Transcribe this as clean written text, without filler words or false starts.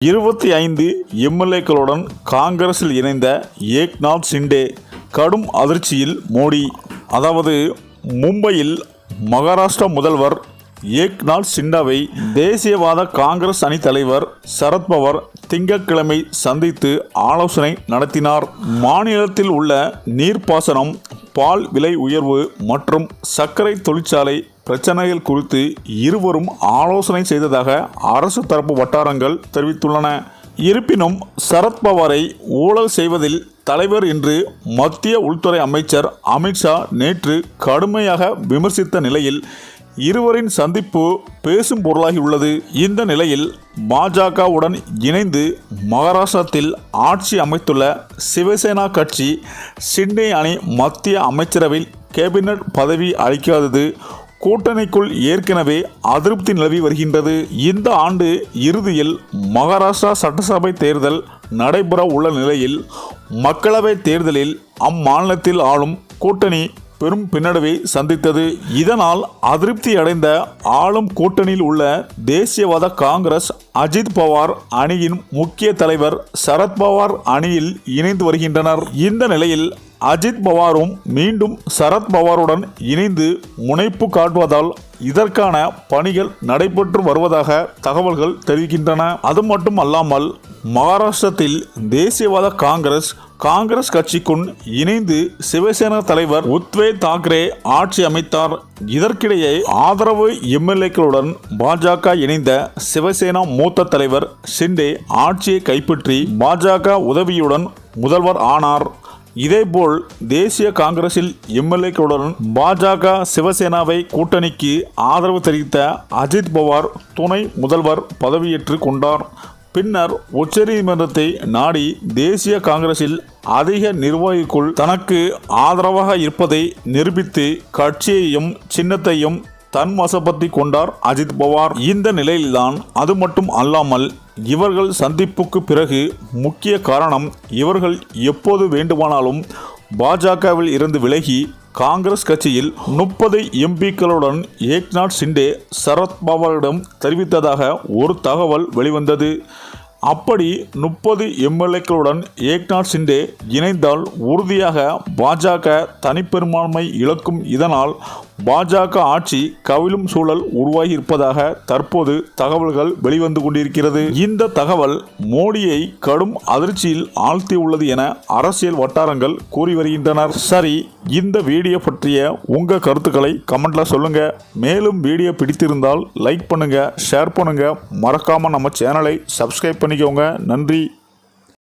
25 எம்எல்ஏக்களுடன் காங்கிரஸில் இணைந்த ஏக்நாத் ஷிண்டே கடும் அதிர்ச்சியில் மோடி. அதாவது மும்பையில் மகாராஷ்டிரா முதல்வர் ஏக்நாத் ஷிண்டேவை தேசியவாத காங்கிரஸ் அணி தலைவர் சரத்பவார் திங்கட்கிழமை சந்தித்து ஆலோசனை நடத்தினார். மாநிலத்தில் உள்ள நீர்ப்பாசனம், பால் விலை உயர்வு மற்றும் சர்க்கரை தொழிற்சாலை பிரச்சனைகள் குறித்து இருவரும் ஆலோசனை செய்ததாக அரசு தரப்பு வட்டாரங்கள் தெரிவித்துள்ளன. இருப்பினும் சரத்பவாரை ஊழல் செய்வதில் தலைவர் என்று மத்திய உள்துறை அமைச்சர் அமித்ஷா நேற்று கடுமையாக விமர்சித்த நிலையில் இருவரின் சந்திப்பு பேசும் பொருளாகியுள்ளது. இந்த நிலையில் பாஜகவுடன் இணைந்து மகாராஷ்டிரத்தில் ஆட்சி அமைத்துள்ள சிவசேனா கட்சி ஷிண்டே அணி மத்திய அமைச்சரவையில் கேபினட் பதவி அளிக்காதது கூட்டணிக்குள் ஏற்கனவே அதிருப்தி நிலவி வருகின்றது. இந்த ஆண்டு இறுதியில் மகாராஷ்டிரா சட்டசபை தேர்தல் நடைபெற உள்ள நிலையில் மக்களவை தேர்தலில் அம்மாநிலத்தில் ஆளும் கூட்டணி பெரும் பின்னடைவை சந்தித்தது. இதனால் அதிருப்தி அடைந்த ஆளும் கூட்டணியில் உள்ள தேசியவாத காங்கிரஸ் அஜித் பவார் அணியின் முக்கிய தலைவர் சரத்பவார் அணியில் இணைந்து வருகின்றனர். இந்த நிலையில் அஜித் பவாரும் மீண்டும் சரத்பவாருடன் இணைந்து முனைப்பு காட்டுவதால் இதற்கான பணிகள் நடைபெற்று வருவதாக தகவல்கள் தெரிவிக்கின்றன. அது மட்டும் அல்லாமல் மகாராஷ்டிரத்தில் தேசியவாத காங்கிரஸ் கட்சிக்குள் இணைந்து சிவசேனா தலைவர் உத்தவ் தாக்கரே ஆட்சி அமைத்தார். இதற்கிடையே ஆதரவு எம்எல்ஏக்களுடன் பாஜக இணைந்த சிவசேனா மூத்த தலைவர் ஷிண்டே ஆட்சியை கைப்பற்றி பாஜக உதவியுடன் முதல்வர் ஆனார். இதேபோல் தேசிய காங்கிரஸில் எம்எல்ஏக்களுடன் பாஜக சிவசேனாவை கூட்டணிக்கு ஆதரவு தெரிவித்த அஜித் பவார் துணை முதல்வர் பதவியேற்று கொண்டார். பின்னர் உச்சநீதிமன்றத்தை நாடி தேசிய காங்கிரஸில் அதிக நிர்வாகிக்குள் தனக்கு ஆதரவாக இருப்பதை நிரூபித்து கட்சியையும் சின்னத்தையும் தன் வசப்படுத்தி கொண்டார் அஜித் பவார். இந்த நிலையில்தான் அது மட்டும் அல்லாமல் இவர்கள் சந்திப்புக்கு பிறகு முக்கிய காரணம் இவர்கள் எப்போது வேண்டுமானாலும் பாஜகவில் இருந்து விலகி காங்கிரஸ் கட்சியில் 30 எம்பிக்களுடன் ஏக்நாத் ஷிண்டே சரத்பவாரிடம் தெரிவித்ததாக ஒரு தகவல் வெளிவந்தது. அப்படி 30 எம்எல்ஏக்களுடன் ஏக்நாத் ஷிண்டே இணைந்தால் உறுதியாக பாஜக தனிப்பெரும்பான்மை இழக்கும். இதனால் பாஜக ஆட்சி கவிழும் சூழல் உருவாகி இருப்பதாக தற்போது தகவல்கள் வெளிவந்து கொண்டிருக்கிறது. இந்த தகவல் மோடியை கடும் அதிர்ச்சியில் ஆழ்த்தியுள்ளது என அரசியல் வட்டாரங்கள் கூறி வருகின்றனர். சரி, இந்த வீடியோ பற்றிய உங்க கருத்துக்களை கமெண்ட்ல சொல்லுங்க. மேலும் வீடியோ பிடித்திருந்தால் லைக் பண்ணுங்க, ஷேர் பண்ணுங்க, மறக்காம நம்ம சேனலை சப்ஸ்கிரைப் பண்ணிக்கோங்க. நன்றி.